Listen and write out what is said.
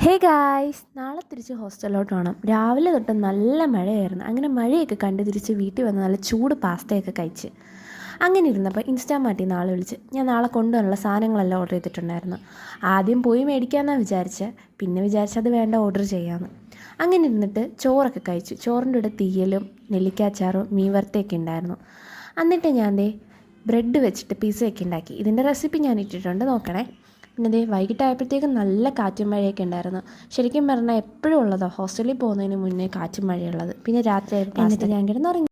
Hey guys, നാളെ തിരിച്ച് ഹോസ്റ്റലിലോട്ട് പോകണം. രാവിലെ തൊട്ട് നല്ല മഴയായിരുന്നു. അങ്ങനെ മഴയൊക്കെ കണ്ട് തിരിച്ച് വീട്ടിൽ വന്ന് നല്ല ചൂട് പാസ്തയൊക്കെ കഴിച്ച് അങ്ങനെ ഇരുന്നപ്പോൾ ഇൻസ്റ്റാമാർട്ടിൽ നാളെ വിളിച്ച് ഞാൻ നാളെ കൊണ്ടുവന്നുള്ള സാധനങ്ങളെല്ലാം ഓർഡർ ചെയ്തിട്ടുണ്ടായിരുന്നു. ആദ്യം പോയി മേടിക്കാമെന്നാണ് വിചാരിച്ചത്. പിന്നെ വിചാരിച്ചത് വേണ്ട, ഓർഡർ ചെയ്യാമെന്ന്. അങ്ങനെ ഇരുന്നിട്ട് ചോറൊക്കെ കഴിച്ചു. ചോറിൻ്റെ കൂടെ തീയലും നെല്ലിക്കാച്ചാറും മീൻ വറുത്തയൊക്കെ ഉണ്ടായിരുന്നു. എന്നിട്ട് ഞാൻ ബ്രെഡ് വെച്ചിട്ട് പിസ്സയൊക്കെ ഉണ്ടാക്കി. ഇതിൻ്റെ റെസിപ്പി ഞാൻ ഇട്ടിട്ടുണ്ട്, നോക്കണേ. പിന്നെ വൈകിട്ടായപ്പോഴത്തേക്കും നല്ല കാറ്റും മഴയൊക്കെ ഉണ്ടായിരുന്നു. ശരിക്കും പറഞ്ഞാൽ എപ്പോഴും ഉള്ളതാണ് ഹോസ്റ്റലിൽ പോകുന്നതിന് മുന്നേ കാറ്റും മഴയുള്ളത്. പിന്നെ രാത്രി എന്നിട്ട് ഞാൻ കിടന്നുറങ്ങി.